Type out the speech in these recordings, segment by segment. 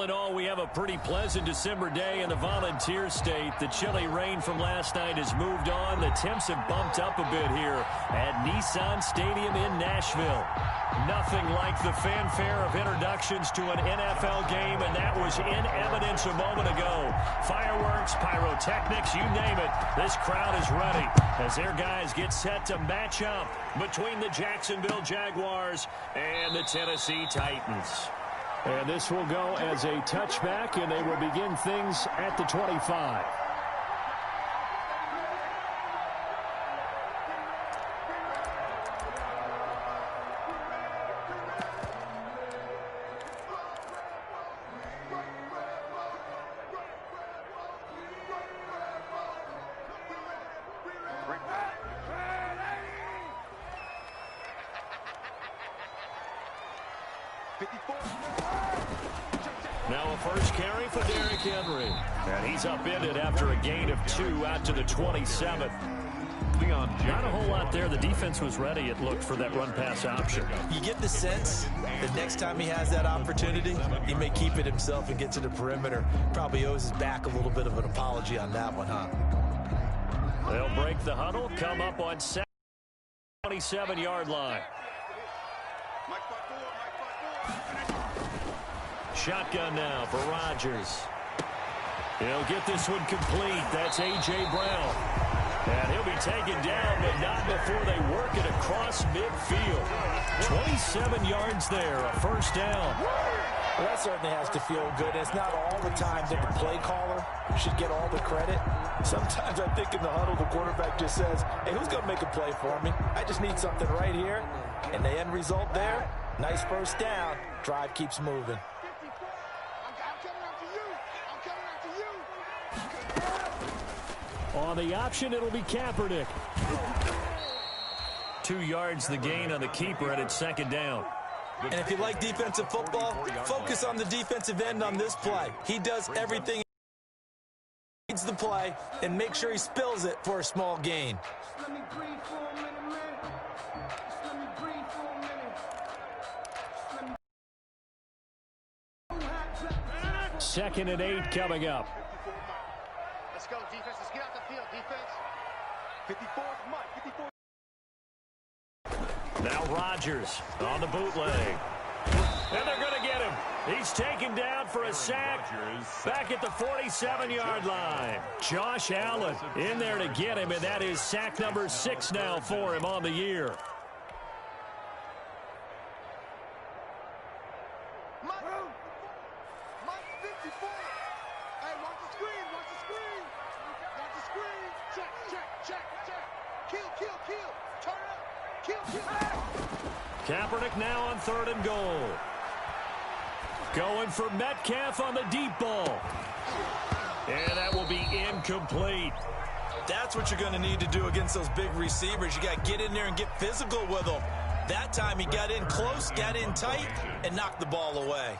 All in all, we have a pretty pleasant December day in the Volunteer State. The chilly rain from last night has moved on. The temps have bumped up a bit here at Nissan Stadium in Nashville. Nothing like the fanfare of introductions to an NFL game, and that was in evidence a moment ago. Fireworks, pyrotechnics, you name it. This crowd is ready as their guys get set to match up between the Jacksonville Jaguars and the Tennessee Titans. And this will go as a touchback, and they will begin things at the 25. Now a first carry for Derrick Henry. And he's upended after a gain of 2 out to the 27. Not a whole lot there. The defense was ready, it looked, for that run-pass option. You get the sense that next time he has that opportunity, he may keep it himself and get to the perimeter. Probably owes his back a little bit of an apology on that one, huh? They'll break the huddle, come up on 27-yard line. Shotgun now for Rodgers. He'll get this one complete. That's A.J. Brown. And he'll be taken down, but not before they work it across midfield. 27 yards there, a first down. Well, that certainly has to feel good. It's not all the time that the play caller should get all the credit. Sometimes I think in the huddle, the quarterback just says, hey, who's going to make a play for me? I just need something right here. And the end result there, nice first down. Drive keeps moving. On the option, it'll be Kaepernick. 2 yards the gain on the keeper, and it's second down. And if you like defensive football, focus on the defensive end on this play. He does everything he needs the play, and make sure he spills it for a small gain. Second and 8 coming up. Let's go, defense. Let's get out the field, defense. 54, come on, 54. Now Rodgers on the bootleg. And they're going to get him. He's taken down for a sack back at the 47-yard line. Josh Allen in there to get him, and that is sack number 6 now for him on the year. Kaepernick now on 3rd and goal. Going for Metcalf on the deep ball. And that will be incomplete. That's what you're going to need to do against those big receivers. You got to get in there and get physical with them. That time he got in close, got in tight, and knocked the ball away.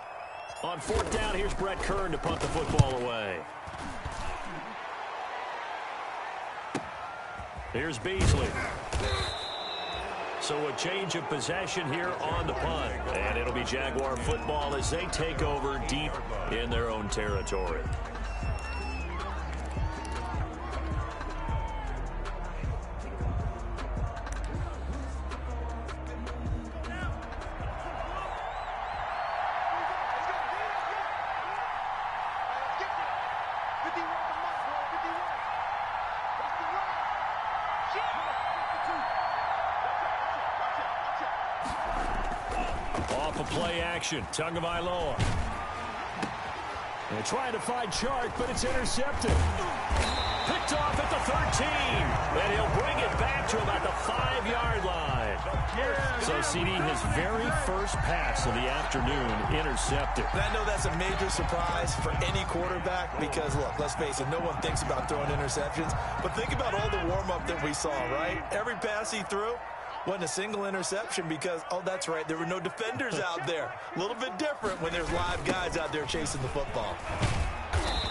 On 4th down, here's Brett Kern to punt the football away. Here's Beasley. So a change of possession here on the punt. And it'll be Jaguar football as they take over deep in their own territory. Off a play action. Tagovailoa. They're trying to find Chark, but it's intercepted. Picked off at the 13. And he'll bring it back to him at the 5-yard line. So CD, his very first pass of the afternoon intercepted. And I know that's a major surprise for any quarterback because, look, let's face it, no one thinks about throwing interceptions. But think about all the warm-up that we saw, right? Every pass he threw wasn't a single interception because, oh, that's right, there were no defenders out there. A little bit different when there's live guys out there chasing the football.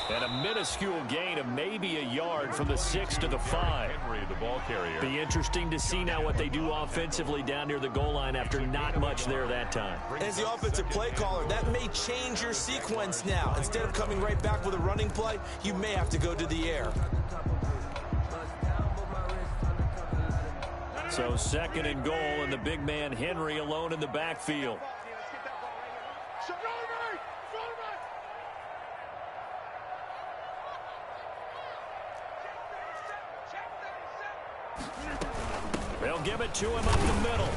And a minuscule gain of maybe a yard from the 6 to the 5. Henry, the ball carrier. Be interesting to see now what they do offensively down near the goal line after not much there that time. As the offensive play caller, that may change your sequence now. Instead of coming right back with a running play, you may have to go to the air. So 2nd and goal, and the big man Henry alone in the backfield. They'll give it to him up the middle.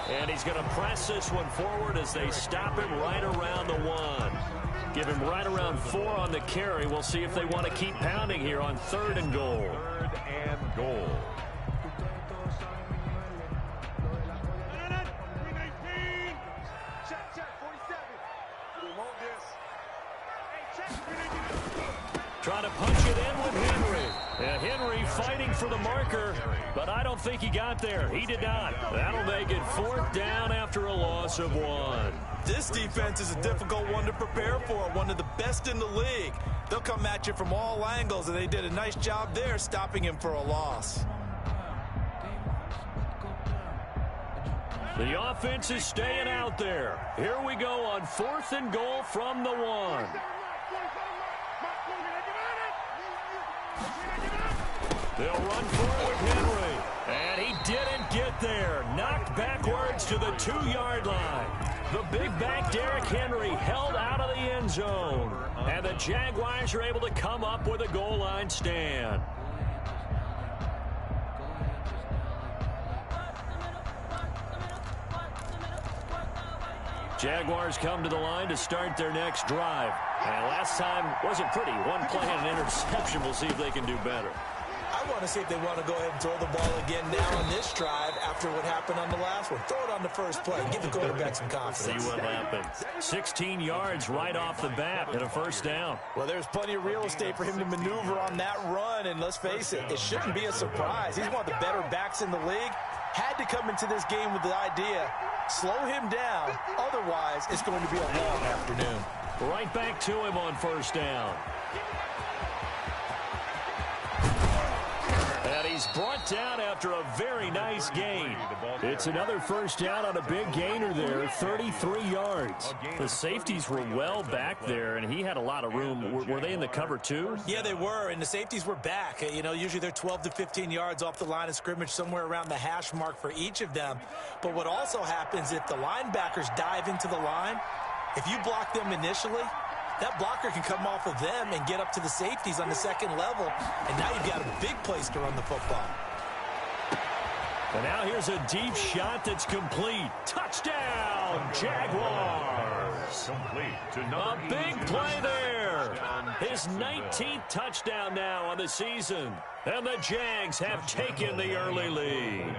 And he's going to press this one forward as they stop him right around the 1. Give him right around 4 on the carry. We'll see if they want to keep pounding here on 3rd and goal. 3rd and goal. Trying to punch it in with Henry. And Henry fighting for the marker, but I don't think he got there. He did not. That'll make it 4th down after a loss of 1. This defense is a difficult one to prepare for, one of the best in the league. They'll come at you from all angles, and they did a nice job there stopping him for a loss. The offense is staying out there. Here we go on 4th and goal from the 1. They'll run for it with Henry. And he didn't get there. Knocked backwards to the 2-yard line. The big back Derrick Henry held out of the end zone. And the Jaguars are able to come up with a goal line stand. Jaguars come to the line to start their next drive. And last time wasn't pretty. One play and an interception. We'll see if they can do better. I want to see if they want to go ahead and throw the ball again now on this drive after what happened on the last one. Throw it on the first play. Give the quarterback some confidence. See what happens. 16 yards right off the bat and a 1st down. Well, there's plenty of real estate for him to maneuver on that run, and let's face it, it shouldn't be a surprise. He's one of the better backs in the league. Had to come into this game with the idea, slow him down, otherwise it's going to be a long afternoon. Right back to him on 1st down. And he's brought down after a very nice gain. It's another 1st down on a big gainer there, 33 yards. The safeties were well back there, and he had a lot of room. Were they in the cover too? Yeah, they were, and the safeties were back. You know, usually they're 12 to 15 yards off the line of scrimmage, somewhere around the hash mark for each of them. But what also happens if the linebackers dive into the line, if you block them initially, that blocker can come off of them and get up to the safeties on the 2nd level, and now you've got a big place to run the football. And now here's a deep shot that's complete. Touchdown, Jaguars. A big play there. His 19th touchdown now on the season. And the Jags have taken the early lead.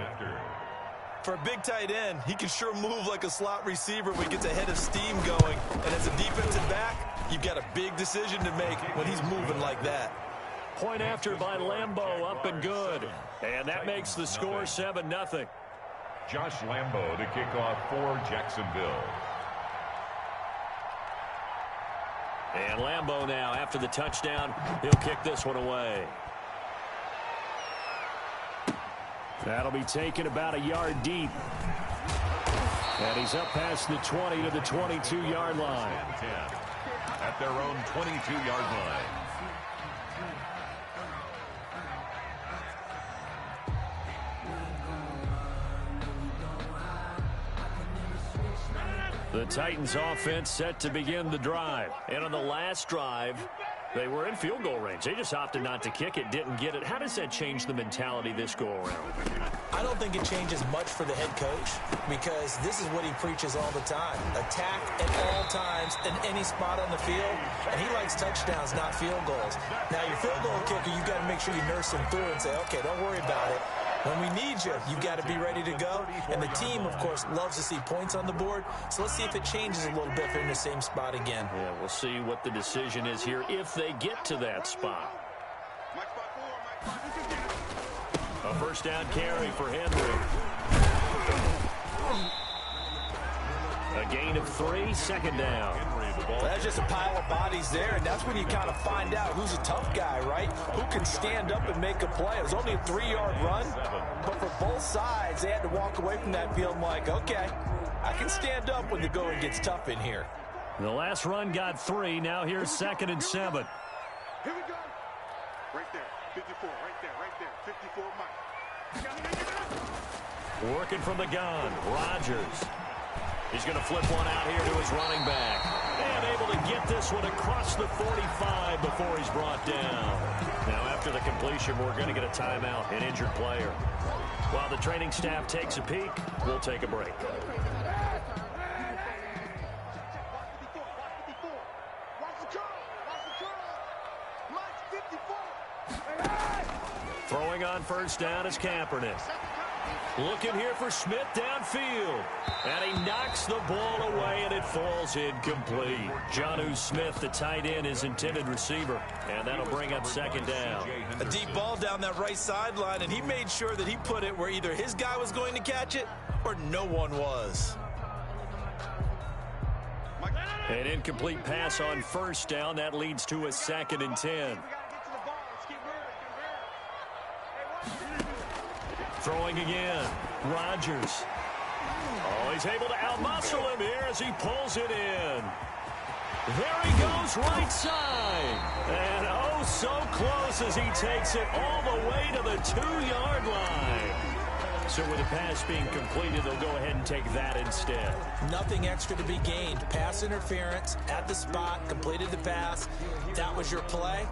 For a big tight end, he can sure move like a slot receiver when he gets a head of steam going. And as a defensive back, you've got a big decision to make when he's moving like that. Point after by Lambo, up and good. And that makes the score 7-0. Josh Lambo to kick off for Jacksonville. And Lambo now, after the touchdown, he'll kick this one away. That'll be taken about a yard deep. And he's up past the 20 to the 22-yard line. 10 at their own 22-yard line. The Titans offense set to begin the drive. And on the last drive, they were in field goal range. They just opted not to kick it, didn't get it. How does that change the mentality this go-around? I don't think it changes much for the head coach because this is what he preaches all the time. Attack at all times in any spot on the field, and he likes touchdowns, not field goals. Now, your field goal kicker, you've got to make sure you nurse him through and say, okay, don't worry about it. When we need you, you've got to be ready to go. And the team, of course, loves to see points on the board. So let's see if it changes a little bit if they're in the same spot again. Yeah, we'll see what the decision is here if they get to that spot. A 1st down carry for Henry. A gain of 3, 2nd down. Henry, That's just a pile of bodies there, and that's when you kind of find out who's a tough guy, right? Who can stand up and make a play. It was only a 3-yard run, but for both sides, they had to walk away from that field like, okay, I can stand up when the going gets tough in here. The last run got 3. Now here's 2nd and 7. Here we go. Right there. 54. Right there. 54 Mike. Working from the gun. Rodgers. He's going to flip one out here to his running back. And able to get this one across the 45 before he's brought down. Now after the completion, we're going to get a timeout, an injured player. While the training staff takes a peek, we'll take a break. Throwing on first down is Kaepernick. Looking here for Smith downfield. And he knocks the ball away, and it falls incomplete. Jonnu Smith, the tight end, is intended receiver. And that'll bring up 2nd down. A deep ball down that right sideline, and he made sure that he put it where either his guy was going to catch it or no one was. An incomplete pass on first down. That leads to a 2nd and 10. Throwing again. Rodgers. Oh, he's able to outmuscle him here as he pulls it in. There he goes, right side. And oh, so close as he takes it all the way to the 2-yard line. So with the pass being completed, they'll go ahead and take that instead. Nothing extra to be gained. Pass interference at the spot, completed the pass. That was your play,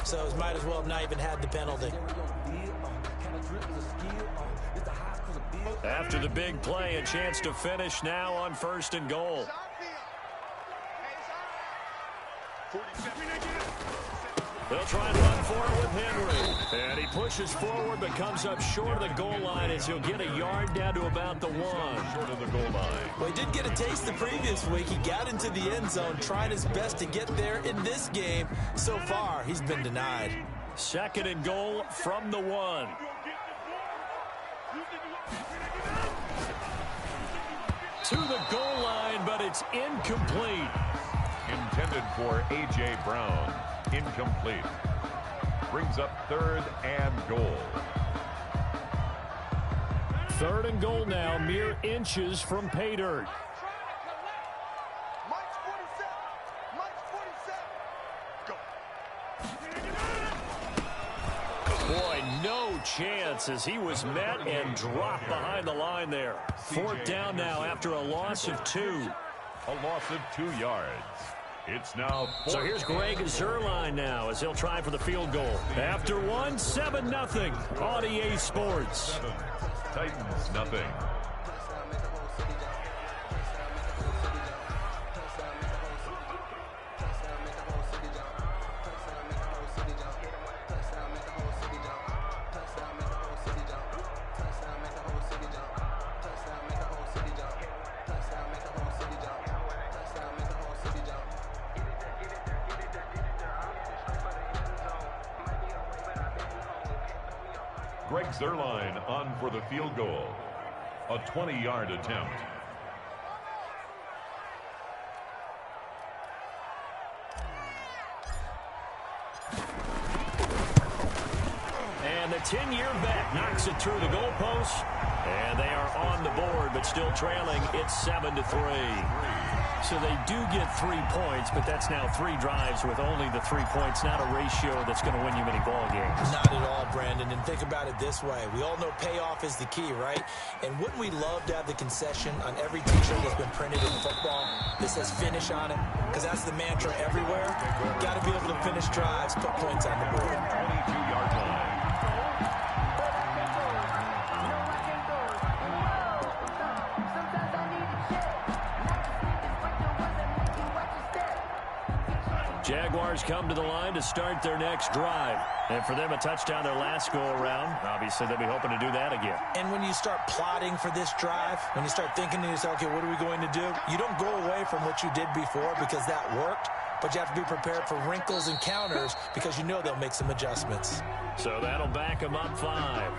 so it might as well have not even had the penalty. After the big play, a chance to finish now on 1st and goal. They'll try and run for it with Henry. And he pushes forward but comes up short of the goal line as he'll get a yard down to about the 1. Short of the goal line. Well, he did get a taste the previous week. He got into the end zone, trying his best to get there in this game. So far, he's been denied. 2nd and goal from the 1. To the goal line, but it's incomplete. Intended for A.J. Brown. Incomplete. Brings up 3rd and goal. 3rd and goal now, mere inches from pay dirt. Boy, no chance as he was met and dropped behind the line there. 4th down now after a loss of 2. A loss of 2 yards. It's now 4. So here's Greg Zuerlein now as he'll try for the field goal. After 1, 7-0 on EA Sports. Titans nothing. Greg Zuerlein on for the field goal. A 20-yard attempt. And the 10-year vet knocks it through the goalpost. And they are on the board, but still trailing. It's 7-3. So they do get 3 points, but that's now 3 drives with only the 3 points, not a ratio that's going to win you many ball games. Not at all, Brandon. And think about it this way. We all know payoff is the key, right? And wouldn't we love to have the concession on every t-shirt that's been printed in football that says finish on it? Because that's the mantra everywhere. Got to be able to finish drives, put points on the board. 22-yard line. Jaguars come to the line to start their next drive. And for them, a touchdown their last go-around. Obviously, they'll be hoping to do that again. And when you start plotting for this drive, when you start thinking to yourself, okay, what are we going to do? You don't go away from what you did before because that worked, but you have to be prepared for wrinkles and counters because you know they'll make some adjustments. So that'll back them up 5.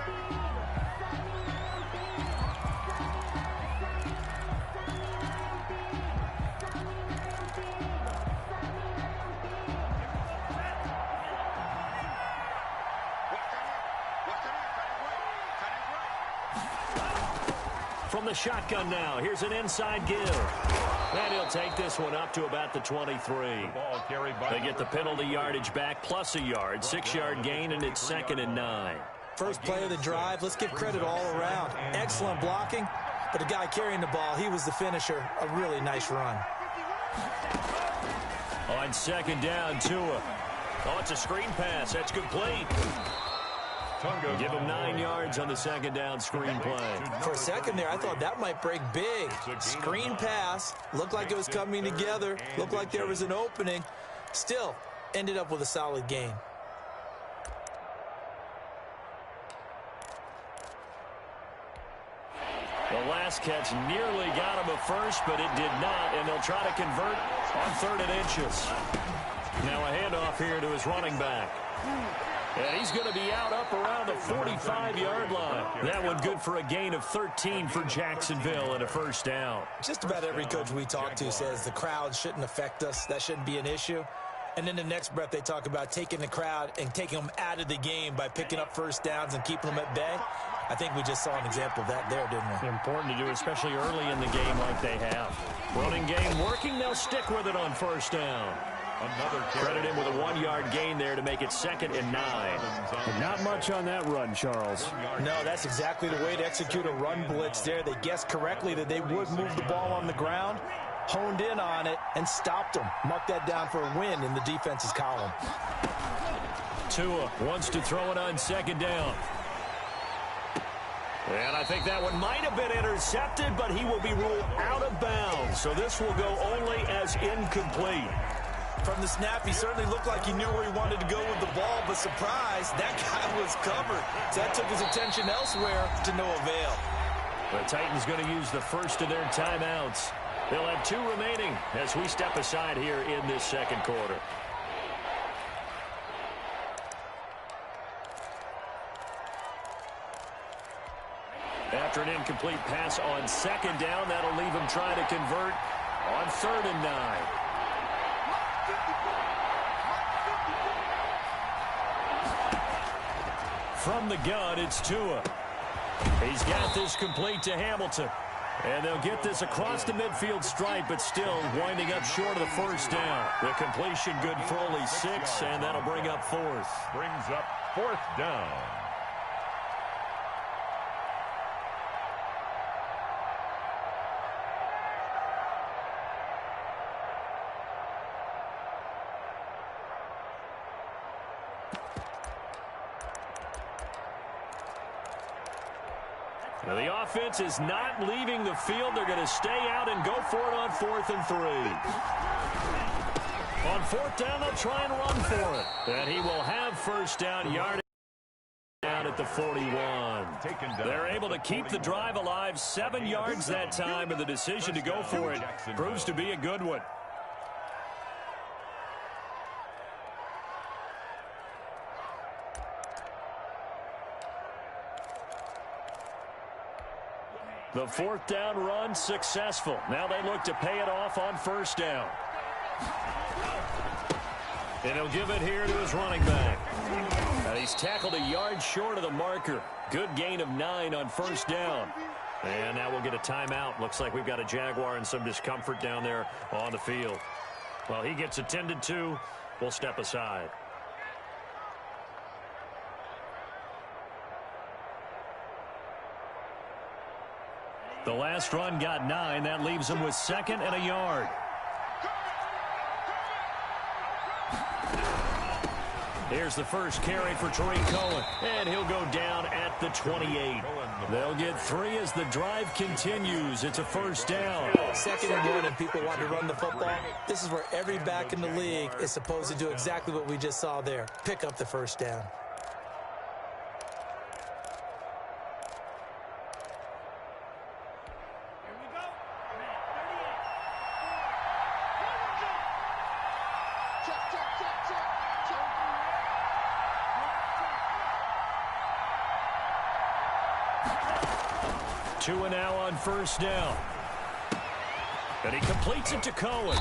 From the shotgun now, here's an inside give. And he'll take this one up to about the 23. They get the penalty yardage back plus a yard. 6-yard gain, and it's 2nd and 9. First play of the drive, let's give credit all around. Excellent blocking, but the guy carrying the ball, he was the finisher. A really nice run. On 2nd down, Tua. Oh, it's a screen pass. That's complete. Give him 9 yards on the 2nd down screen play. For a second there, I thought that might break big. Screen pass. Looked like it was coming together. Looked like there was an opening. Still, ended up with a solid gain. The last catch nearly got him a first, but it did not, and they'll try to convert on 3rd and inches. Now a handoff here to his running back. And he's going to be out up around the 45-yard line. That one good for a gain of 13 for Jacksonville and a first down. Just about every coach we talk to says the crowd shouldn't affect us. That shouldn't be an issue. And then the next breath they talk about taking the crowd and taking them out of the game by picking up first downs and keeping them at bay. I think we just saw an example of that there, didn't we? Important to do, especially early in the game like they have. Running game working. They'll stick with it on first down. Credit him with a 1-yard gain there to make it 2nd and 9. But not much on that run, Charles. No, that's exactly the way to execute a run blitz there. They guessed correctly that they would move the ball on the ground, honed in on it, and stopped them. Mark that down for a win in the defense's column. Tua wants to throw it on 2nd down. And I think that one might have been intercepted, but he will be ruled out of bounds. So this will go only as incomplete. From the snap, he certainly looked like he knew where he wanted to go with the ball, but surprise, that guy was covered. So that took his attention elsewhere to no avail. The Titans going to use the first of their timeouts. They'll have 2 remaining as we step aside here in this 2nd quarter. After an incomplete pass on 2nd down, that'll leave him trying to convert on 3rd and 9. From the gun, it's Tua. He's got this complete to Hamilton. And they'll get this across the midfield stripe, but still winding up short of the first down. The completion good for only 6, and that'll bring up 4th. Brings up 4th down. Now the offense is not leaving the field. They're going to stay out and go for it on 4th and 3. On 4th down, they'll try and run for it. And he will have first down, yardage down at the 41. They're able to keep the drive alive, 7 yards that time, and the decision to go for it proves to be a good one. The 4th down run successful. Now they look to pay it off on first down. And he'll give it here to his running back. And he's tackled a yard short of the marker. Good gain of 9 on first down. And now we'll get a timeout. Looks like we've got a Jaguar and some discomfort down there on the field. Well, he gets attended to. We'll step aside. The last run got 9. That leaves him with 2nd and a yard. Here's the first carry for Tariq Cohen. And he'll go down at the 28. They'll get 3 as the drive continues. It's a first down. 2nd and 1, and people want to run the football. This is where every back in the league is supposed to do exactly what we just saw there. Pick up the first down. Tua now on first down. And he completes it to Cohen.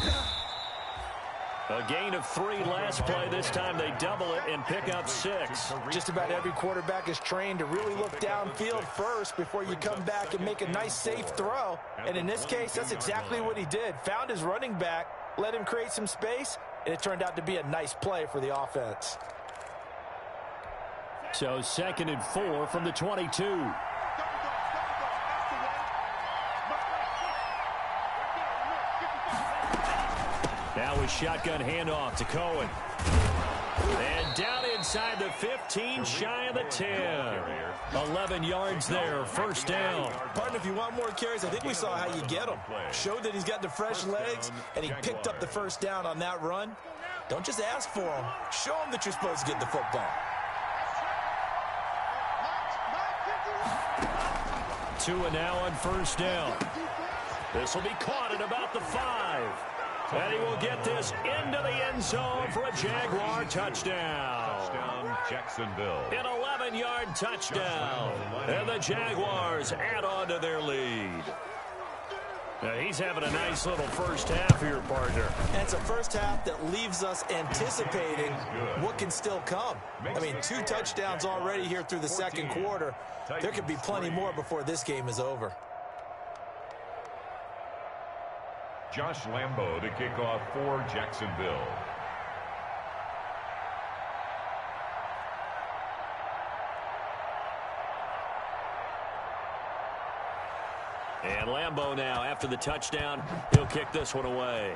A gain of 3 last play. This time they double it and pick up 6. Just about every quarterback is trained to really look downfield first before you come back and make a nice, safe throw. And in this case, that's exactly what he did. Found his running back, let him create some space, and it turned out to be a nice play for the offense. So 2nd and 4 from the 22. Now a shotgun handoff to Cohen. And down inside the 15, shy of the 10. 11 yards there, first down. Partner, if you want more carries, I think we saw how you get him. Showed that he's got the fresh legs, and he picked up the first down on that run. Don't just ask for him. Show him that you're supposed to get the football. 2 and now on first down. This will be caught at about the 5. And he will get this into the end zone for a Jaguar touchdown. Touchdown, Jacksonville. An 11-yard touchdown. And the Jaguars add on to their lead. Now he's having a nice little first half here, partner. And it's a first half that leaves us anticipating what can still come. I mean, 2 touchdowns already here through the second quarter. There could be plenty more before this game is over. Josh Lambo to kick off for Jacksonville. And Lambo now, after the touchdown, he'll kick this one away.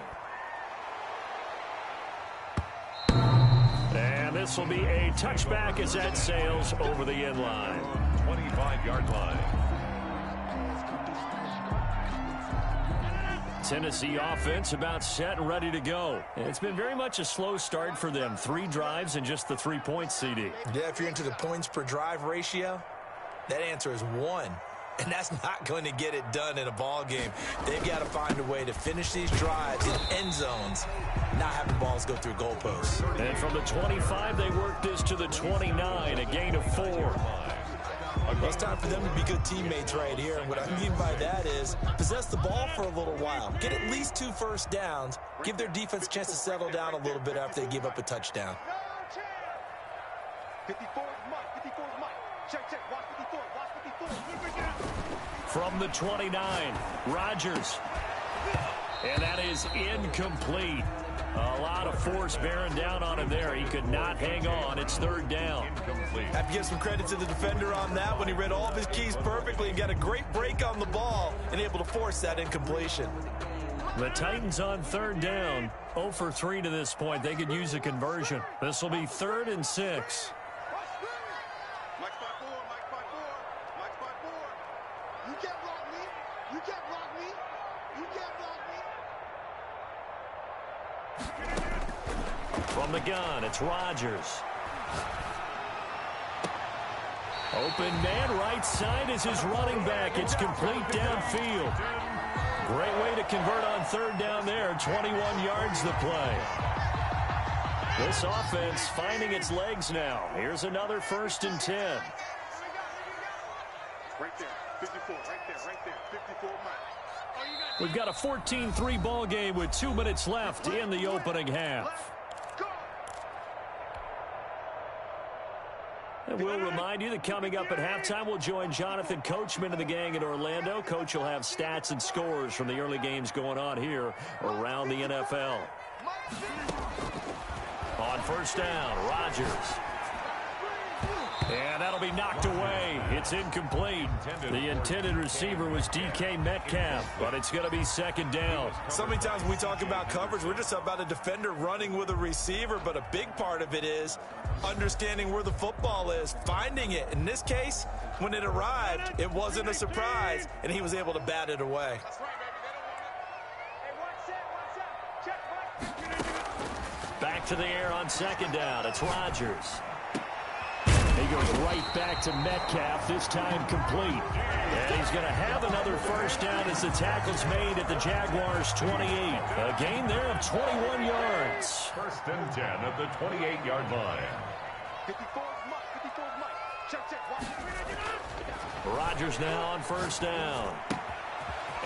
And this will be a touchback as that sails over the end line. 25-yard line. Tennessee offense about set and ready to go. It's been very much a slow start for them. 3 drives and just the 3 points, CD. Yeah, if you're into the points per drive ratio, that answer is 1. And that's not going to get it done in a ball game. They've got to find a way to finish these drives in end zones, not having balls go through goalposts. And from the 25, they work this to the 29, a gain of 4. Well, it's time for them to be good teammates right here. And what I mean by that is possess the ball for a little while. Get at least 2 first downs. Give their defense a chance to settle down a little bit after they give up a touchdown. 54 is Mike. 54 is Mike. Check. Watch 54. Watch 54. From the 29, Rodgers. And that is incomplete. A lot of force bearing down on him there. He could not hang on. It's 3rd down. Incomplete. Have to give some credit to the defender on that when he read all of his keys perfectly and got a great break on the ball and able to force that incompletion. The Titans on 3rd down. 0 for 3 to this point. They could use a conversion. This will be 3rd and 6. Mike spot 4. You can't block me. You can't block me. You can't block me. From the gun, it's Rodgers. Open man, right side is his running back. It's complete downfield. Great way to convert on 3rd down there. 21 yards the play. This offense finding its legs now. Here's another 1st and 10. Right there. 54. Right there. 54 Mike. We've got a 14-3 ball game with 2 minutes left in the opening half. And we'll remind you that coming up at halftime, we'll join Jonathan Coachman and the gang in Orlando. Coach will have stats and scores from the early games going on here around the NFL. On 1st down, Rodgers. And that'll be knocked away. It's incomplete. The intended receiver was DK Metcalf, but it's going to be 2nd down. So many times when we talk about coverage, we're just about a defender running with a receiver, but a big part of it is understanding where the football is, finding it. In this case, when it arrived, it wasn't a surprise, and he was able to bat it away. Back to the air on 2nd down. It's Rodgers. He goes right back to Metcalf, this time complete. And he's going to have another 1st down as the tackle's made at the Jaguars' 28. A gain there of 21 yards. 1st and 10 at the 28-yard line. 54 Mike. Check. Rodgers now on 1st down.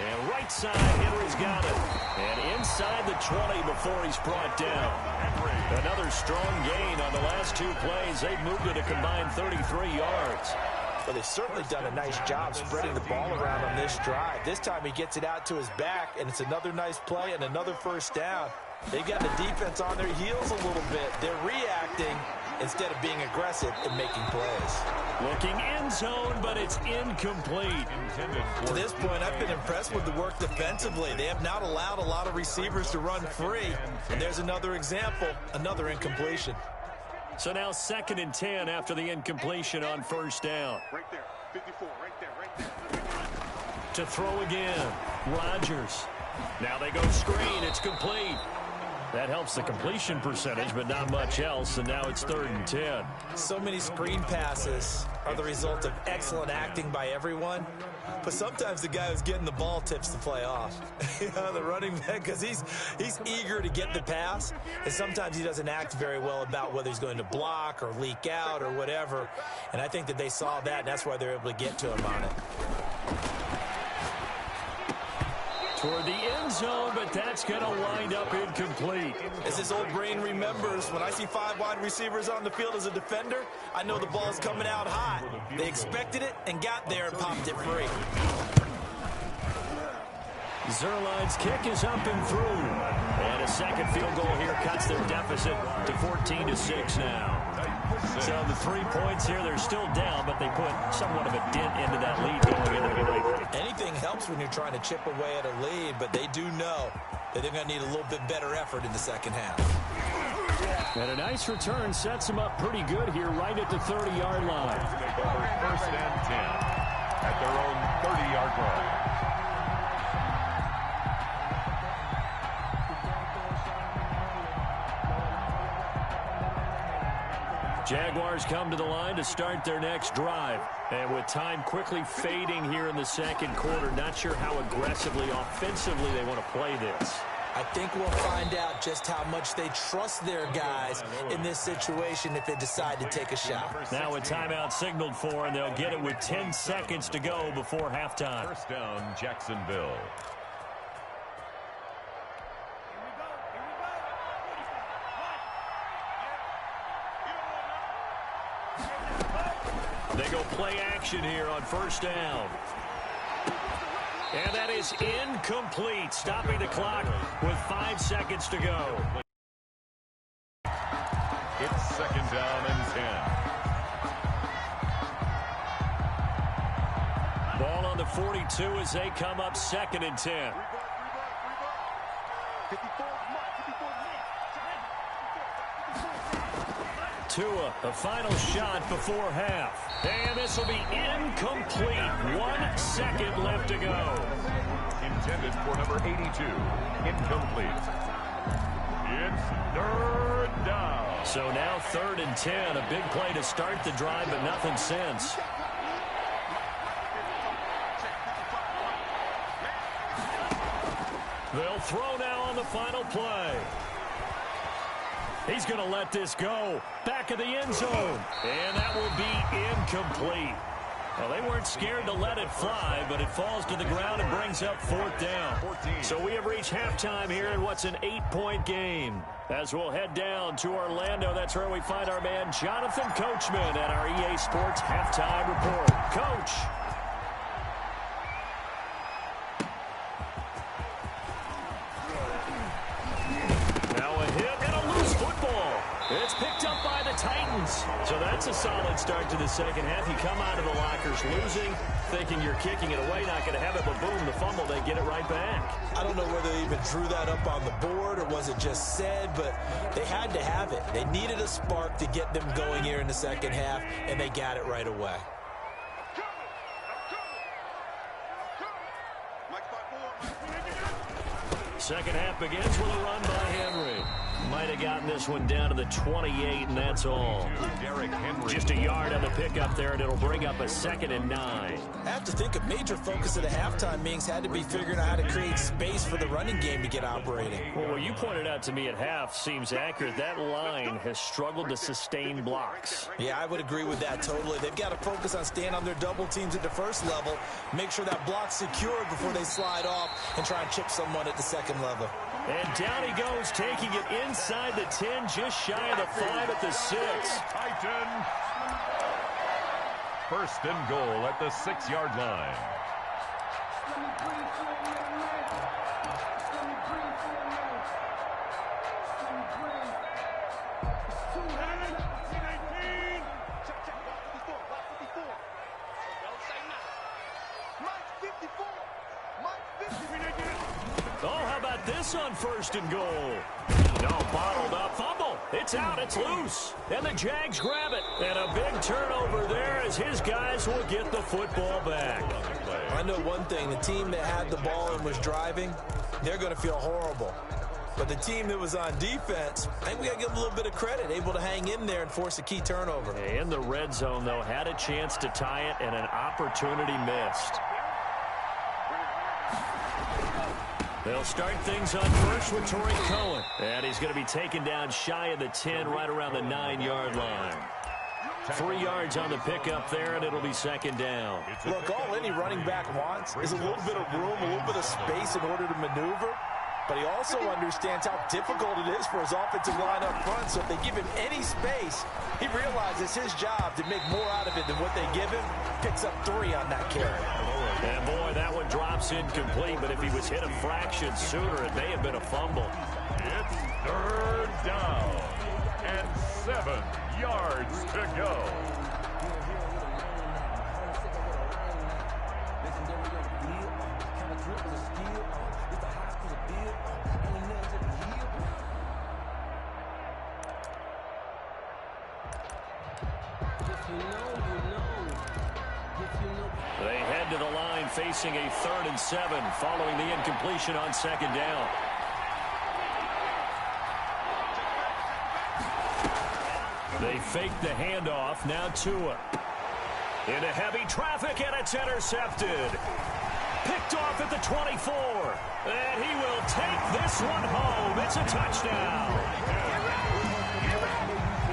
And right side, Henry's got it. And inside the 20 before he's brought down. Another strong gain on the last 2 plays. They've moved it a combined 33 yards. Well, they've certainly done a nice job spreading the ball around on this drive. This time he gets it out to his back, and it's another nice play and another first down. They've got the defense on their heels a little bit. They're reacting instead of being aggressive and making plays. Looking end zone, but it's incomplete. To this point, I've been impressed with the work defensively. They have not allowed a lot of receivers to run free. And there's another example, another incompletion. So now 2nd and 10 after the incompletion on first down. Right there. 54, right there. To throw again. Rodgers. Now they go screen. It's complete. That helps the completion percentage, but not much else, and now it's 3rd and 10. So many screen passes are the result of excellent acting by everyone, but sometimes the guy who's getting the ball tips the play off. The running back, because he's eager to get the pass, and sometimes he doesn't act very well about whether he's going to block or leak out or whatever, and I think that they saw that, and that's why they're able to get to him on it. Toward the end zone, but that's going to wind up incomplete. As his old brain remembers, when I see 5 wide receivers on the field as a defender, I know the ball's coming out hot. They expected it and got there and popped it free. Zerline's kick is up and through. And a second field goal here cuts their deficit to 14-6 now. So the 3 points here, they're still down, but they put somewhat of a dent into that lead going into the break. Anything helps when you're trying to chip away at a lead, but they do know that they're going to need a little bit better effort in the second half. And a nice return sets them up pretty good here right at the 30-yard line. First and 10 at their own 30-yard line. Jaguars come to the line to start their next drive. And with time quickly fading here in the second quarter, not sure how aggressively, offensively they want to play this. I think we'll find out just how much they trust their guys in this situation if they decide to take a shot. Now a timeout signaled for, and they'll get it with 10 seconds to go before halftime. First down, Jacksonville. They go play action here on first down. And that is incomplete, stopping the clock with 5 seconds to go. It's 2nd down and 10. Ball on the 42 as they come up 2nd and 10. Tua, a final shot before half. And this will be incomplete. 1 second left to go. Intended for number 82. Incomplete. It's 3rd down. So now 3rd and 10. A big play to start the drive, but nothing since. They'll throw now on the final play. He's going to let this go. Back of the end zone. And that will be incomplete. Well, they weren't scared to let it fly, but it falls to the ground and brings up 4th down. So we have reached halftime here in what's an 8-point game. As we'll head down to Orlando, that's where we find our man Jonathan Coachman at our EA Sports Halftime Report. Coach. It's picked up by the Titans. So that's a solid start to the second half. You come out of the lockers losing, thinking you're kicking it away, not going to have it, but boom, the fumble, they get it right back. I don't know whether they even drew that up on the board or was it just said, but they had to have it. They needed a spark to get them going here in the second half, and they got it right away. Second half begins with a run by Henry. Might have gotten this one down to the 28, and that's all. Just a yard on the pickup there, and it'll bring up a 2nd and 9. I have to think a major focus of the halftime meetings had to be figuring out how to create space for the running game to get operating. Well, what you pointed out to me at half seems accurate. That line has struggled to sustain blocks. Yeah, I would agree with that totally. They've got to focus on staying on their double teams at the first level, make sure that block's secured before they slide off and try and chip someone at the second level. And down he goes, taking it inside the 10, just shy of the 5 at the 6. Titan. First and goal at the 6-yard line. Oh, how about this on first and goal? No, bottled up, fumble. It's out, it's loose. And the Jags grab it. And a big turnover there as his guys will get the football back. I know one thing, the team that had the ball and was driving, they're going to feel horrible. But the team that was on defense, I think we got to give them a little bit of credit, able to hang in there and force a key turnover. In the red zone, though, had a chance to tie it and an opportunity missed. They'll start things on first with Torrey Cohen. And he's going to be taken down shy of the 10, right around the 9-yard line. 3 yards on the pickup there, and it'll be 2nd down. Look, all any running back wants is a little bit of room, a little bit of space in order to maneuver. But he also understands how difficult it is for his offensive line up front. So if they give him any space, he realizes his job to make more out of it than what they give him. Picks up 3 on that carry. And boy, that one drops incomplete, but if he was hit a fraction sooner, it may have been a fumble. It's 3rd down and 7 yards to go. They head to the line facing a 3rd and 7 following the incompletion on 2nd down. They fake the handoff. Now Tua. Into heavy traffic, and it's intercepted. Picked off at the 24. And he will take this one home. It's a touchdown.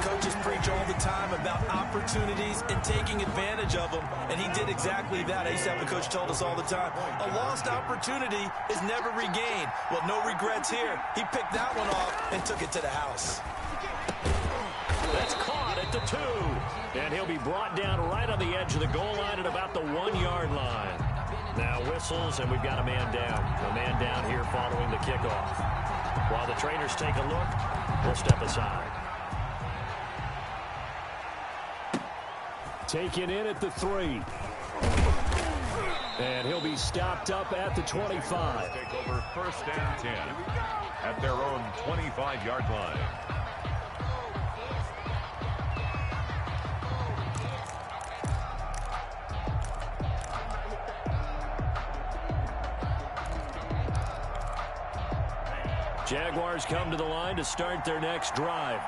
Coaches preach all the time about opportunities and taking advantage of them, and he did exactly that. I used to have a coach told us all the time, a lost opportunity is never regained. Well, no regrets here. He picked that one off and took it to the house. That's caught at the 2. And he'll be brought down right on the edge of the goal line at about the 1-yard line. Now whistles, and we've got a man down. A man down here following the kickoff. While the trainers take a look, we'll step aside. Taken in at the 3. And he'll be stopped up at the 25. Take over 1st and 10 at their own 25-yard line. Jaguars come to the line to start their next drive.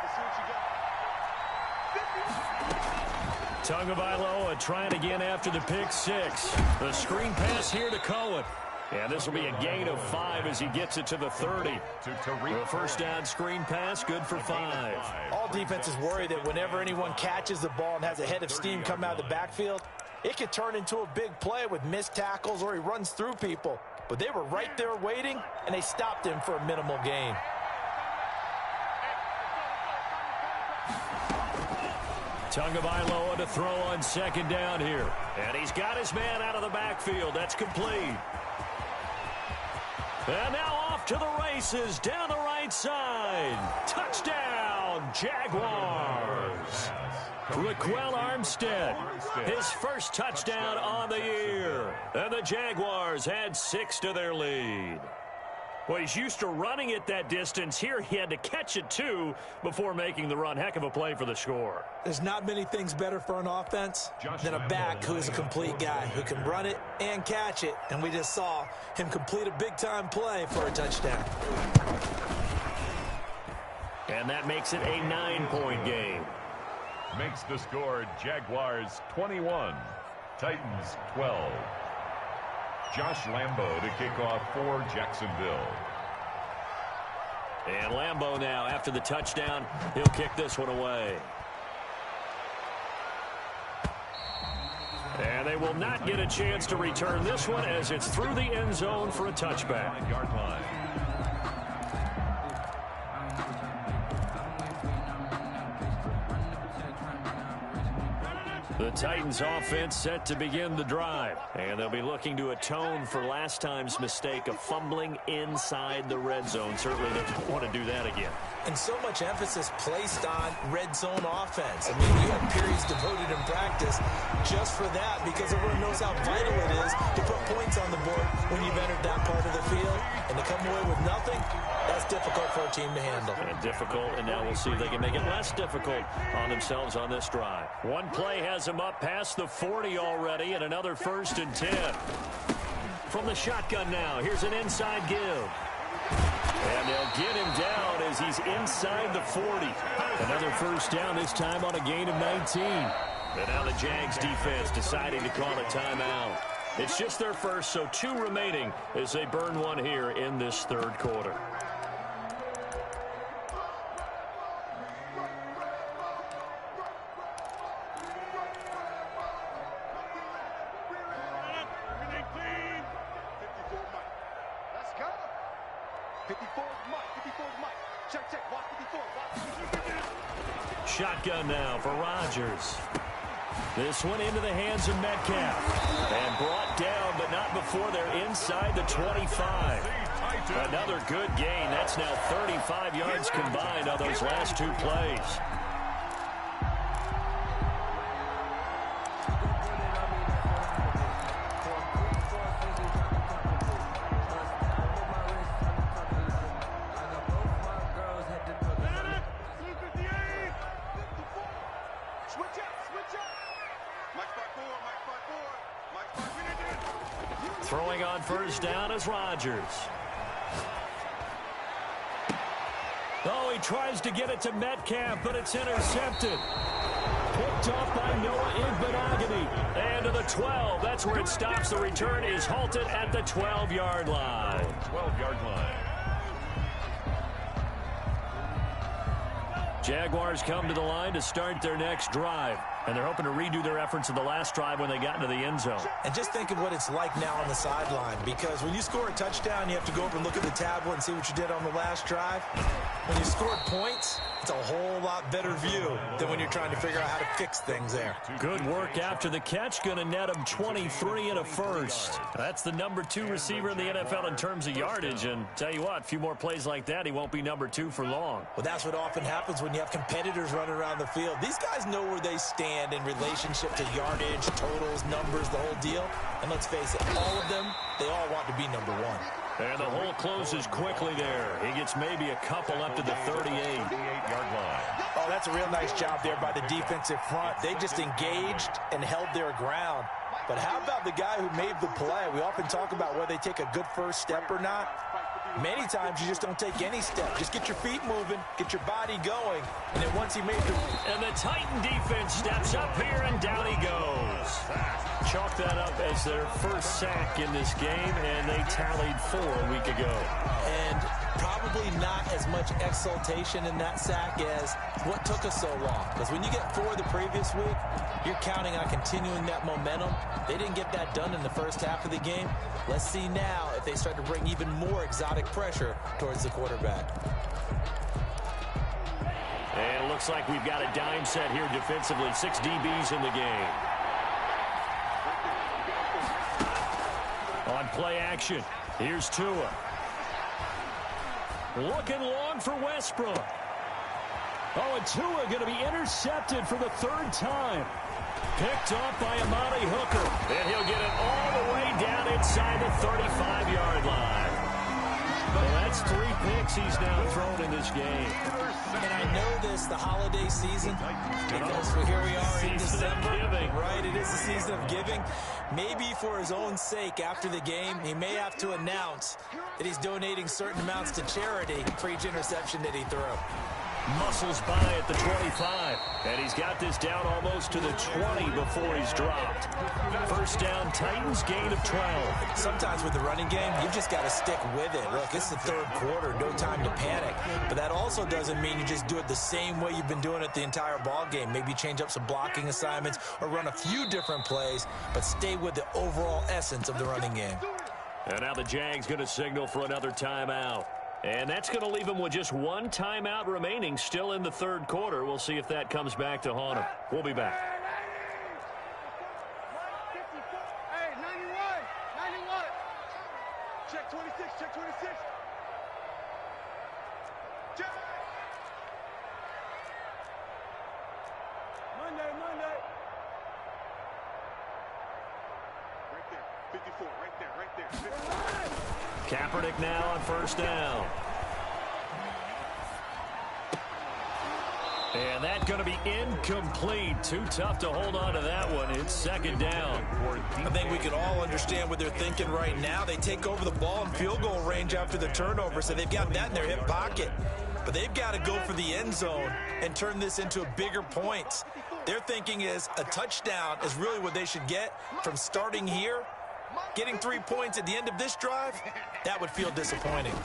Tagovailoa trying again after the pick 6. The screen pass here to Cohen. And this will be a gain of 5 as he gets it to the 30. The first down screen pass, good for 5. All defenses worry that whenever anyone catches the ball and has a head of steam come out of the backfield, it could turn into a big play with missed tackles or he runs through people. But they were right there waiting, and they stopped him for a minimal gain. Tagovailoa to throw on 2nd down here. And he's got his man out of the backfield. That's complete. And now off to the races down the right side. Touchdown, Jaguars. Raquel Armstead, his first touchdown on the year. And the Jaguars add 6 to their lead. Well, he's used to running it that distance. Here he had to catch it, too, before making the run. Heck of a play for the score. There's not many things better for an offense than a back who is a complete guy who can run it and catch it. And we just saw him complete a big-time play for a touchdown. And that makes it a 9-point game. Makes the score Jaguars 21, Titans 12. Josh Lambo to kick off for Jacksonville. And Lambo now, after the touchdown, he'll kick this one away. And they will not get a chance to return this one as it's through the end zone for a touchback. 9-yard line. The Titans offense set to begin the drive. And they'll be looking to atone for last time's mistake of fumbling inside the red zone. Certainly they don't want to do that again. And so much emphasis placed on red zone offense. I mean, you have periods devoted in practice just for that because everyone knows how vital it is to put points on the board when you've entered that part of the field. And to come away with nothing, that's difficult for a team to handle. And difficult, and now we'll see if they can make it less difficult on themselves on this drive. One play has them up past the 40 already, and another 1st and 10. From the shotgun now, here's an inside give. And they'll get him down as he's inside the 40. Another 1st down, this time on a gain of 19. And now the Jags defense deciding to call a timeout. It's just their first, so 2 remaining as they burn one here in this 3rd quarter. Shotgun now for Rodgers. This one into the hands of Metcalf. And brought down, but not before they're inside the 25. Another good gain. That's now 35 yards combined on those last 2 plays. Throwing on 1st down is Rodgers. Oh, he tries to get it to Metcalf, but it's intercepted. Picked off by Noah Igbenogany. And to the 12. That's where it stops. The return is halted at the 12-yard line. 12-yard line. Jaguars come to the line to start their next drive. And they're hoping to redo their efforts in the last drive when they got into the end zone. And just think of what it's like now on the sideline, because when you score a touchdown, you have to go up and look at the tablet and see what you did on the last drive. When you scored points, it's a whole lot better view than when you're trying to figure out how to fix things there. Good work after the catch. Going to net him 23 and a 1st. That's the number 2 receiver in the NFL in terms of yardage. And tell you what, a few more plays like that, he won't be number 2 for long. Well, that's what often happens when you have competitors running around the field. These guys know where they stand in relationship to yardage, totals, numbers, the whole deal. And let's face it, all of them, they all want to be number 1. And the hole closes quickly there. He gets maybe a couple up to the 38-yard line. Oh, that's a real nice job there by the defensive front. They just engaged and held their ground. But how about the guy who made the play? We often talk about whether they take a good first step or not. Many times you just don't take any step. Just get your feet moving, get your body going, and then once he made the... And the Titan defense steps up here, and down he goes. Chalk that up as their first sack in this game, and they tallied 4 a week ago. And probably not as much exultation in that sack as what took us so long. Because when you get 4 the previous week, you're counting on continuing that momentum. They didn't get that done in the first half of the game. Let's see now if they start to bring even more exotic pressure towards the quarterback. And it looks like we've got a dime set here defensively. 6 DBs in the game. On play action, here's Tua. Looking long for Westbrook. Oh, and Tua going to be intercepted for the 3rd time. Picked off by Amari Hooker. And he'll get it all the way down inside the 35-yard line. Well, that's 3 picks he's now thrown in this game. And I know this, the holiday season, because here we are in December. Right, it is the season of giving. Maybe for his own sake, after the game, he may have to announce that he's donating certain amounts to charity for each interception that he threw. Muscles by at the 25. And he's got this down almost to the 20 before he's dropped. First down, Titans, gain of 12. Sometimes with the running game, you just got to stick with it. Look, it's the third quarter, no time to panic. But that also doesn't mean you just do it the same way you've been doing it the entire ball game. Maybe change up some blocking assignments or run a few different plays, but stay with the overall essence of the running game. And now the Jags going to signal for another timeout. And that's going to leave them with just one timeout remaining still in the third quarter. We'll see if that comes back to haunt them. We'll be back. Hey, 91. Check 26, check 26. Check. Monday. Right there, 54, right there. 54. Kaepernick now on first down. And that's going to be incomplete. Too tough to hold on to that one. It's second down. I think we can all understand what they're thinking right now. They take over the ball in field goal range after the turnover, so they've got that in their hip pocket. But they've got to go for the end zone and turn this into bigger points. Their thinking is a touchdown is really what they should get from starting here. Getting 3 points at the end of this drive, that would feel disappointing.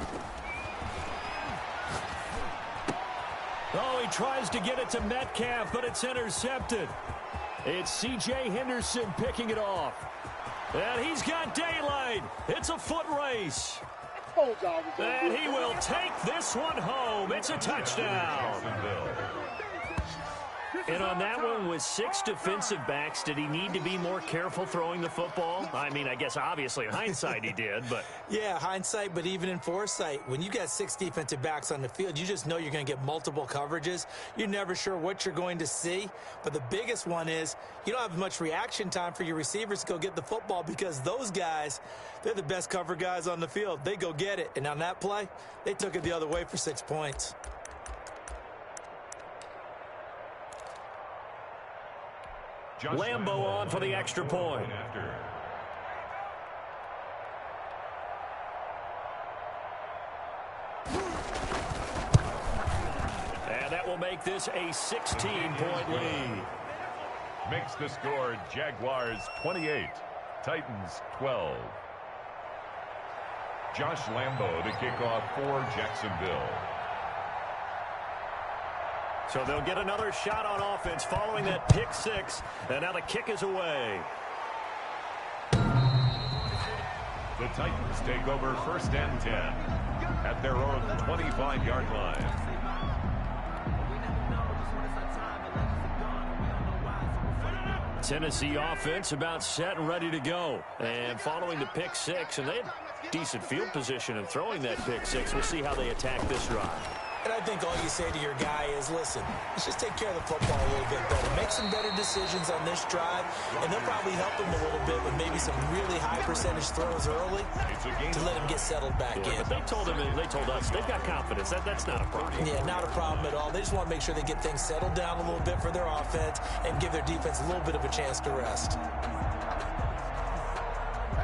Oh, he tries to get it to Metcalf, but it's intercepted. It's C.J. Henderson picking it off. And he's got daylight. It's a foot race. And he will take this one home. It's a touchdown. And on that one, with 6 defensive backs, did he need to be more careful throwing the football? I mean, I guess obviously in hindsight he did, but... Yeah, hindsight, but even in foresight, when you got 6 defensive backs on the field, you just know you're going to get multiple coverages. You're never sure what you're going to see. But the biggest one is you don't have much reaction time for your receivers to go get the football because those guys, they're the best cover guys on the field. They go get it. And on that play, they took it the other way for 6 points. Lambo on for the extra point. And that will make this a 16-point lead. Makes the score Jaguars 28, Titans 12. Josh Lambo to kick off for Jacksonville. So they'll get another shot on offense following that pick 6. And now the kick is away. The Titans take over first and 10 at their own 25-yard line. Tennessee offense about set and ready to go. And following the pick 6, and they had decent field position in throwing that pick 6. We'll see how they attack this drive. And I think all you say to your guy is, listen, let's just take care of the football a little bit better. Make some better decisions on this drive, and they'll probably help him a little bit with maybe some really high percentage throws early to let him get settled back in. But they told us they've got confidence. That's not a problem. Yeah, not a problem at all. They just want to make sure they get things settled down a little bit for their offense and give their defense a little bit of a chance to rest.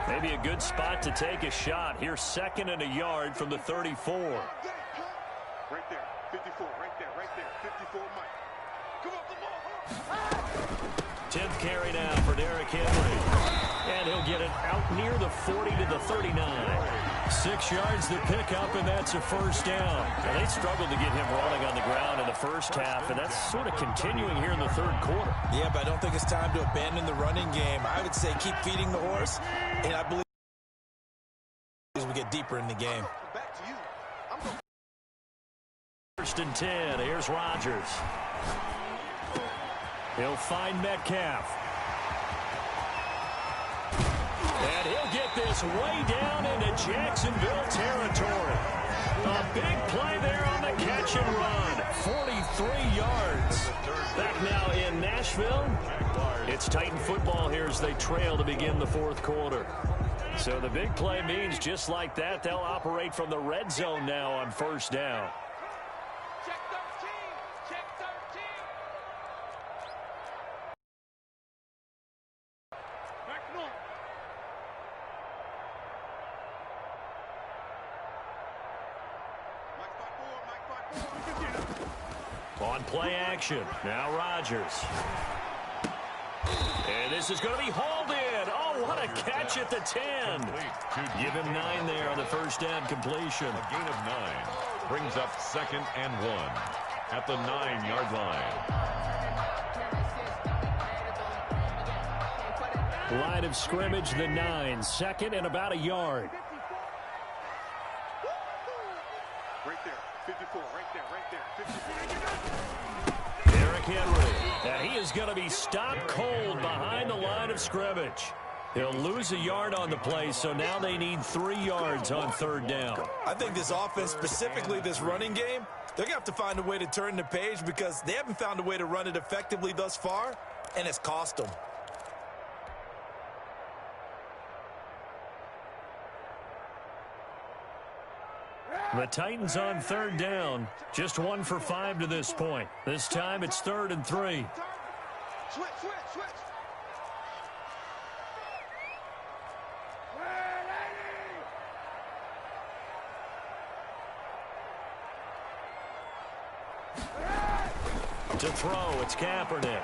Maybe a good spot to take a shot. Here's 2nd and a yard from the 34. Right there, 54, right there, 54, Mike. Come on, come on. 10th carry now for Derrick Henry. And he'll get it out near the 40 to the 39. 6 yards the pickup, and that's a first down. And they struggled to get him rolling on the ground in the first half, and that's sort of continuing here in the third quarter. Yeah, but I don't think it's time to abandon the running game. I would say keep feeding the horse, and I believe as we get deeper in the game. Back to you. First and 10. Here's Rodgers. He'll find Metcalf. And he'll get this way down into Jacksonville territory. A big play there on the catch and run. 43 yards. Back now in Nashville. It's Titan football here as they trail to begin the fourth quarter. So the big play means just like that, they'll operate from the red zone now on first down. on play action. Now Rodgers. And this is going to be hauled in. Oh, what a catch at the 10. Give him 9 there on the first down completion. A gain of 9 brings up 2nd and 1 at the 9-yard line. Line of scrimmage, the 9. 2nd and about a yard. Right there. 54. Right there. 54. Derrick Henry. And he is going to be stopped cold behind the line of scrimmage. He'll lose a yard on the play, so now they need 3 yards on 3rd down. I think this offense, specifically this running game, they're going to have to find a way to turn the page because they haven't found a way to run it effectively thus far, and it's cost them. The Titans on 3rd down. Just 1 for 5 to this point. This time it's 3rd and 3. Switch. To throw, it's Kaepernick.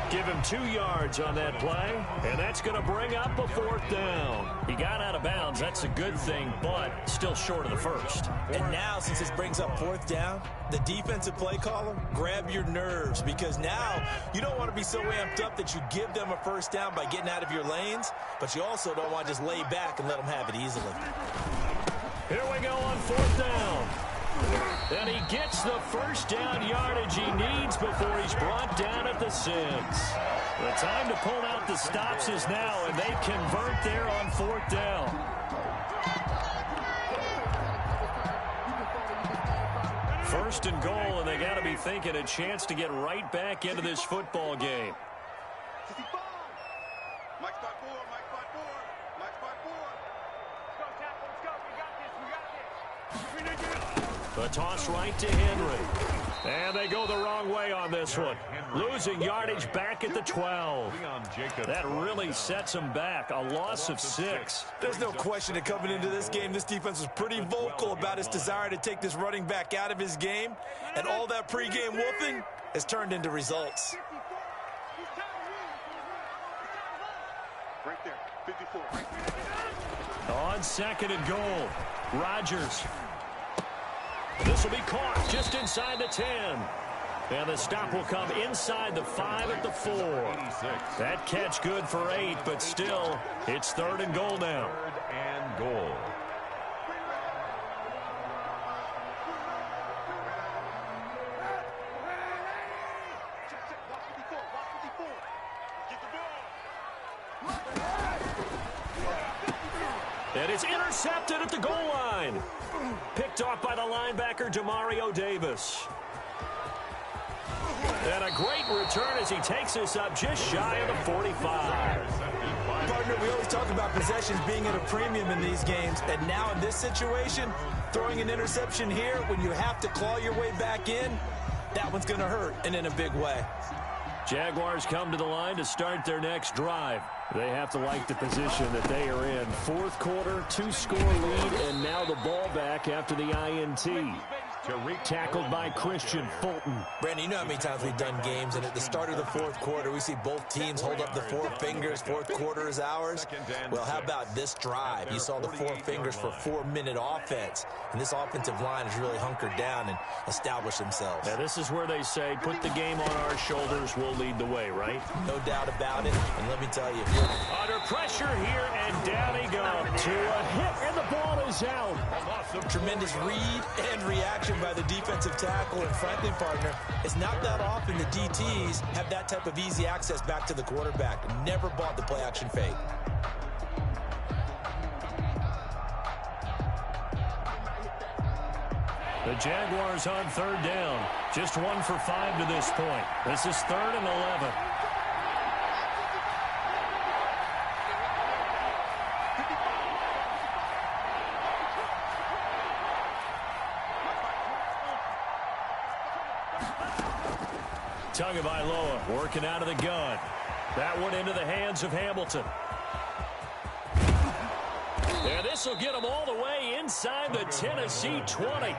Give him 2 yards on that play, and that's going to bring up a 4th down. He got out of bounds. That's a good thing, but still short of the first. And now, since this brings up 4th down, the defensive play caller, grab your nerves because now you don't want to be so amped up that you give them a 1st down by getting out of your lanes, but you also don't want to just lay back and let them have it easily. Here we go on 4th down. And he gets the 1st down yardage he needs before he's brought down at the 6. The time to pull out the stops is now, and they convert there on 4th down. First and goal, and they got to be thinking a chance to get right back into this football game. 55. Mike spot 4. Mike spot 4. Mike spot 4. Let's go, tackle. Let's go. We got this. The toss right to Henry. And they go the wrong way on this one. Losing yardage back at the 12. That really sets them back. A loss of 6. There's no question that coming into this game, this defense was pretty vocal about its desire to take this running back out of his game. And all that pregame wolfing has turned into results. Right there. 54. Right there. On 2nd and goal. Rodgers. This will be caught just inside the 10. And the stop will come inside the 5 at the 4. That catch good for 8, but still, it's 3rd and goal now. 3rd and goal. And it's intercepted at the goal line. Picked off by the linebacker, Demario Davis. And a great return as he takes this up just shy of the 45. Partner, we always talk about possessions being at a premium in these games. And now in this situation, throwing an interception here when you have to claw your way back in, that one's going to hurt, and in a big way. Jaguars come to the line to start their next drive. They have to like the position that they are in. 4th quarter, 2-score lead, and now the ball back after the INT. Tackled by Christian Fulton. Brandon, you know how many times we've done games, and at the start of the 4th quarter, we see both teams hold up the 4 fingers. 4th quarter is ours. Well, how about this drive? You saw the 4 fingers for 4-minute offense, and this offensive line has really hunkered down and established themselves. Now, this is where they say, put the game on our shoulders, we'll lead the way, right? No doubt about it, and let me tell you. Under pressure here, and down he goes. To a hit, and the ball is out. Tremendous read and reaction by the defensive tackle, and frankly, partner, it's not that often the DTs have that type of easy access back to the quarterback. Never bought the play-action fake. The Jaguars on 3rd down. Just 1 for 5 to this point. This is 3rd and 11. Tagovailoa working out of the gun. That one into the hands of Hamilton. And this will get him all the way inside the Tennessee 20.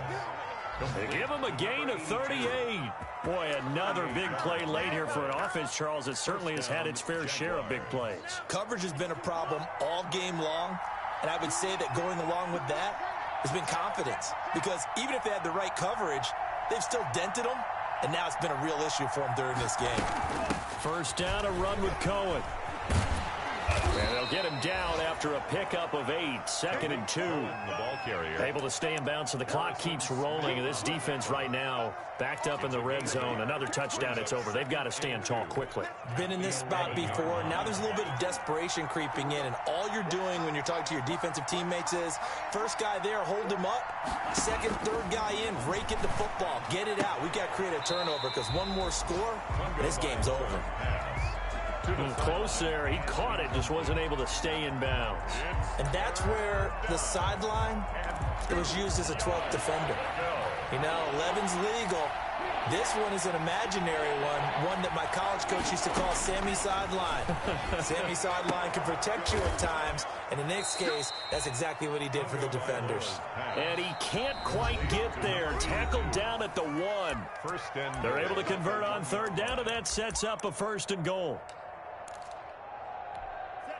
They give him a gain of 38. Boy, another big play late here for an offense, Charles, that certainly has had its fair share of big plays. Coverage has been a problem all game long, and I would say that going along with that has been confidence, because even if they had the right coverage, they've still dented them, and now it's been a real issue for them during this game. First down, a run with Cohen. And they'll get him down after a pickup of 8, 2nd and 2. The ball carrier. Able to stay in bounds, so the clock keeps rolling. And this defense right now backed up in the red zone. Another touchdown, it's over. They've got to stand tall quickly. Been in this spot before. Now there's a little bit of desperation creeping in, and all you're doing when you're talking to your defensive teammates is, first guy there, hold him up. Second, third guy in, rake it to football. Get it out. We've got to create a turnover, because one more score, this game's over. Close there. He caught it, just wasn't able to stay in bounds. And that's where the sideline, it was used as a 12th defender. You know, 11's legal. This one is an imaginary one that my college coach used to call Sammy Sideline. Sammy Sideline can protect you at times, and in this case, that's exactly what he did for the defenders. And he can't quite get there. Tackled down at the 1. They're able to convert on third down, and that sets up a 1st and goal.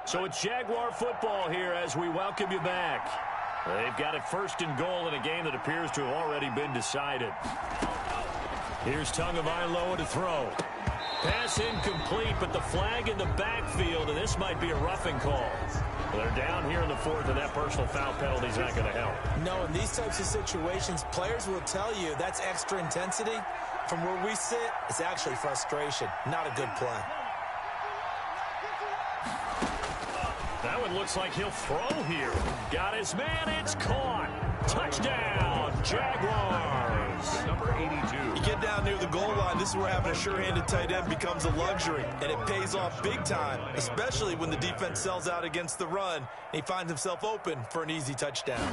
So it's Jaguar football here as we welcome you back. They've got it 1st and goal in a game that appears to have already been decided. Here's Tagovailoa to throw. Pass incomplete, but the flag in the backfield, and this might be a roughing call. They're down here in the 4th, and that personal foul penalty is not going to help. No, in these types of situations, players will tell you that's extra intensity. From where we sit, it's actually frustration, not a good play. That one looks like he'll throw here. Got his man. It's caught. Touchdown, Jaguars. Number 82. You get down near the goal line, this is where having a sure-handed tight end becomes a luxury, and it pays off big time, especially when the defense sells out against the run, and he finds himself open for an easy touchdown.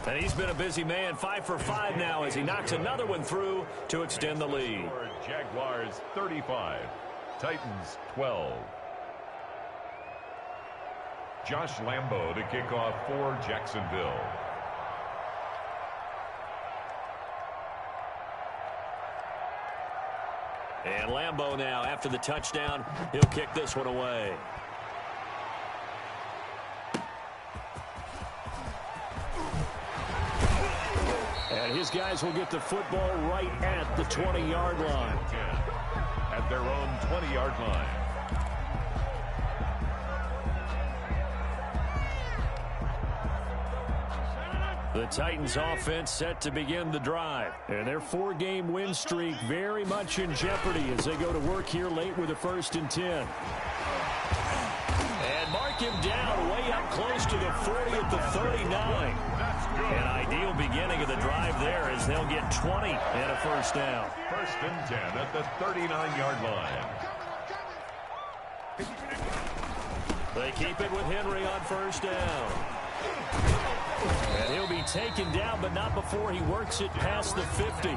And he's been a busy man, 5 for 5 now as he knocks another one through to extend the lead. Jaguars 35, Titans 12. Josh Lambo to kick off for Jacksonville. And Lambo now, after the touchdown, he'll kick this one away. And his guys will get the football right at the 20-yard line. At their own 20-yard line. The Titans offense set to begin the drive. And their 4-game win streak very much in jeopardy as they go to work here late with a 1st and 10. And mark him down way up close to the 40 at the 39. An ideal beginning of the drive there as they'll get 20 and a 1st down. 1st and 10 at the 39-yard line. They keep it with Henry on 1st down. And he'll be taken down, but not before he works it past the 50.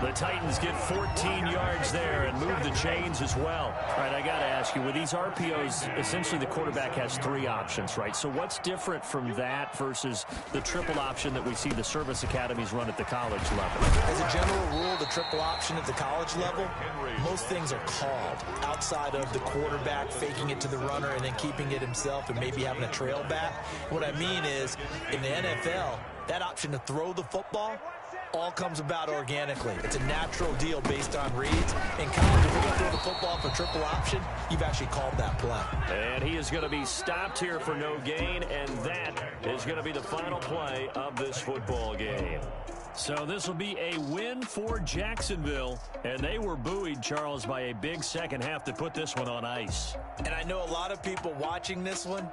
The Titans get 14 yards there and move the chains as well. All right, I got to ask you, with these RPOs, essentially the quarterback has 3 options, right? So what's different from that versus the triple option that we see the service academies run at the college level? As a general rule, the triple option at the college level, most things are called outside of the quarterback faking it to the runner and then keeping it himself and maybe having a trail back. What I mean is, in the NFL, that option to throw the football all comes about organically. It's a natural deal based on reads. In college, if you're going to throw the football for triple option, you've actually called that play. And he is going to be stopped here for no gain, and that is going to be the final play of this football game. So this will be a win for Jacksonville, and they were buoyed, Charles, by a big second half to put this one on ice. And I know a lot of people watching this one